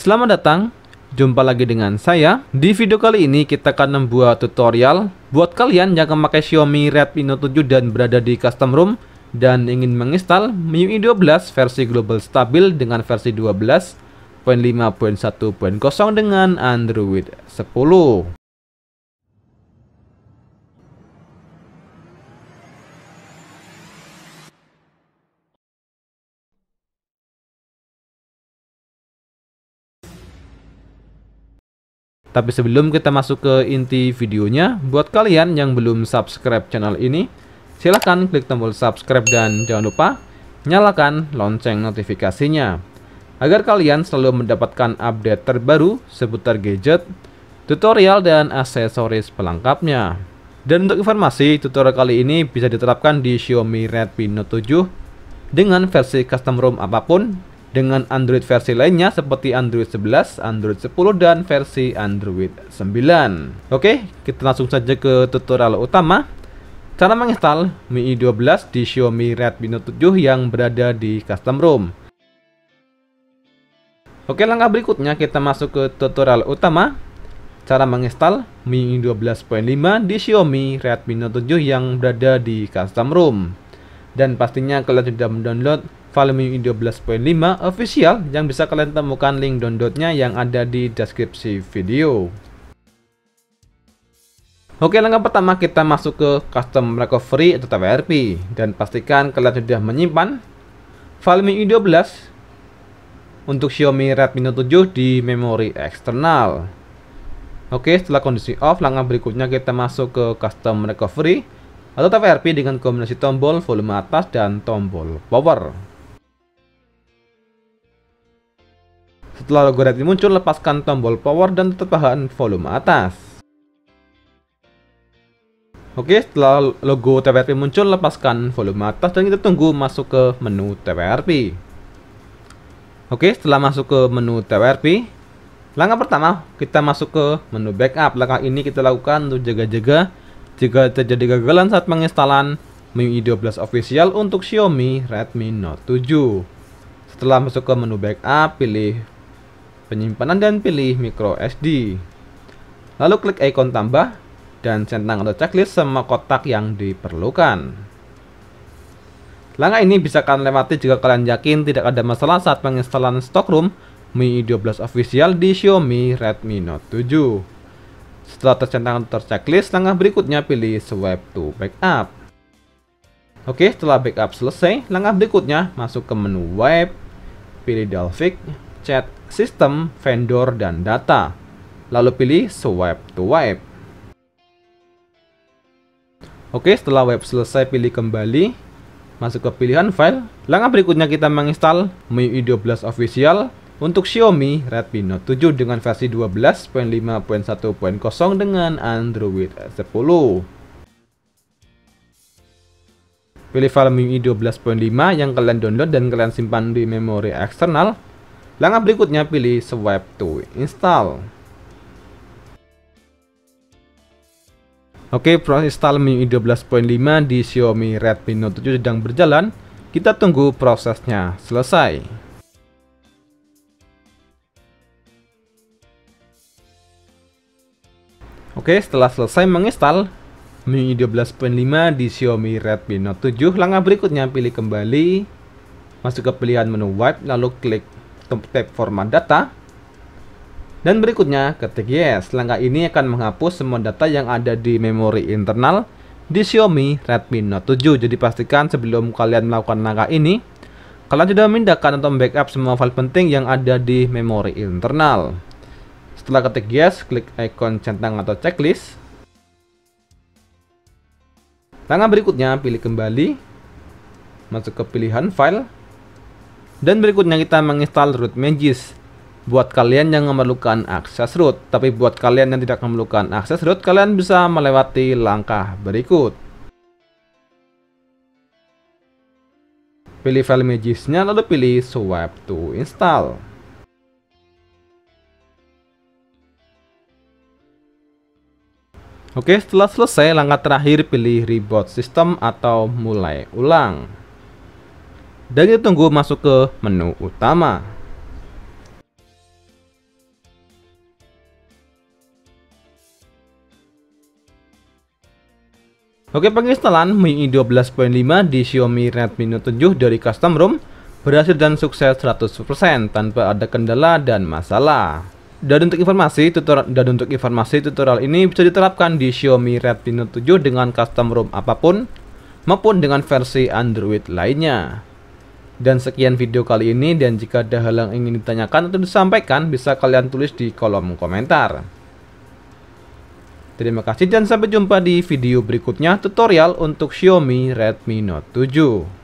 Selamat datang, jumpa lagi dengan saya. Di video kali ini kita akan membuat tutorial buat kalian yang memakai Xiaomi Redmi Note 7 dan berada di custom ROM dan ingin menginstal MIUI 12 versi global stabil dengan versi 12.5.1.0 dengan Android 10. Tapi sebelum kita masuk ke inti videonya, buat kalian yang belum subscribe channel ini, silahkan klik tombol subscribe dan jangan lupa nyalakan lonceng notifikasinya agar kalian selalu mendapatkan update terbaru seputar gadget, tutorial, dan aksesoris pelengkapnya. Dan untuk informasi, tutorial kali ini bisa diterapkan di Xiaomi Redmi Note 7 dengan versi custom ROM apapun, dengan Android versi lainnya seperti Android 11, Android 10, dan versi Android 9. Oke, kita langsung saja ke tutorial utama. Cara menginstal MIUI 12 di Xiaomi Redmi Note 7 yang berada di custom ROM. Oke, langkah berikutnya kita masuk ke tutorial utama. Cara menginstal MIUI 12.5 di Xiaomi Redmi Note 7 yang berada di custom ROM. Dan pastinya kalian sudah mendownload file MIUI 12.5 official yang bisa kalian temukan link downloadnya yang ada di deskripsi video. Oke, langkah pertama kita masuk ke custom recovery atau TWRP dan pastikan kalian sudah menyimpan file MIUI 12 untuk Xiaomi Redmi Note 7 di memori eksternal. Oke, setelah kondisi off, langkah berikutnya kita masuk ke custom recovery atau TWRP dengan kombinasi tombol volume atas dan tombol power. Setelah logo Redmi muncul, lepaskan tombol power dan tutup bahan volume atas. Oke, setelah logo TWRP muncul, lepaskan volume atas dan kita tunggu masuk ke menu TWRP. Oke, setelah masuk ke menu TWRP, langkah pertama kita masuk ke menu backup. Langkah ini kita lakukan untuk jaga-jaga jika terjadi kegagalan saat penginstalan MIUI 12 official untuk Xiaomi Redmi Note 7. Setelah masuk ke menu backup, pilih penyimpanan dan pilih micro SD. Lalu klik ikon tambah dan centang atau checklist semua kotak yang diperlukan. Langkah ini bisa kalian lewati jika kalian yakin tidak ada masalah saat penginstalan stok ROM MIUI 12 official di Xiaomi Redmi Note 7. Setelah tercentang atau terchecklist, langkah berikutnya pilih swipe to backup. Oke, setelah backup selesai, langkah berikutnya masuk ke menu web, pilih Dalvik, chat, sistem, vendor, dan data. Lalu pilih swipe to wipe. Oke, setelah web selesai, pilih kembali, masuk ke pilihan file. Langkah berikutnya kita menginstal MIUI 12 official untuk Xiaomi Redmi Note 7 dengan versi 12.5.1.0 dengan Android 10. Pilih file MIUI 12.5 yang kalian download dan kalian simpan di memori eksternal. Langkah berikutnya pilih swipe to install. Oke, proses install MIUI 12.5 di Xiaomi Redmi Note 7 sedang berjalan. Kita tunggu prosesnya selesai. Oke, setelah selesai menginstal MIUI 12.5 di Xiaomi Redmi Note 7, langkah berikutnya pilih kembali, masuk ke pilihan menu wipe, lalu klik tab format data, dan berikutnya ketik yes. Langkah ini akan menghapus semua data yang ada di memori internal di Xiaomi Redmi Note 7. Jadi pastikan sebelum kalian melakukan langkah ini, kalian sudah memindahkan atau backup semua file penting yang ada di memori internal. Setelah ketik yes, klik ikon centang atau checklist. Langkah berikutnya pilih kembali, masuk ke pilihan file, dan berikutnya kita menginstal root Magisk. Buat kalian yang memerlukan akses root, tapi buat kalian yang tidak memerlukan akses root, kalian bisa melewati langkah berikut. Pilih file Magisknya, lalu pilih swipe to install. Oke, setelah selesai, langkah terakhir pilih reboot system atau mulai ulang. Dan kita tunggu masuk ke menu utama. Oke, penginstalan MIUI 12.5 di Xiaomi Redmi Note 7 dari custom ROM berhasil dan sukses 100% tanpa ada kendala dan masalah. Dan untuk informasi tutorial ini bisa diterapkan di Xiaomi Redmi Note 7 dengan custom ROM apapun maupun dengan versi Android lainnya. Dan sekian video kali ini, dan jika ada hal yang ingin ditanyakan atau disampaikan bisa kalian tulis di kolom komentar. Terima kasih dan sampai jumpa di video berikutnya tutorial untuk Xiaomi Redmi Note 7.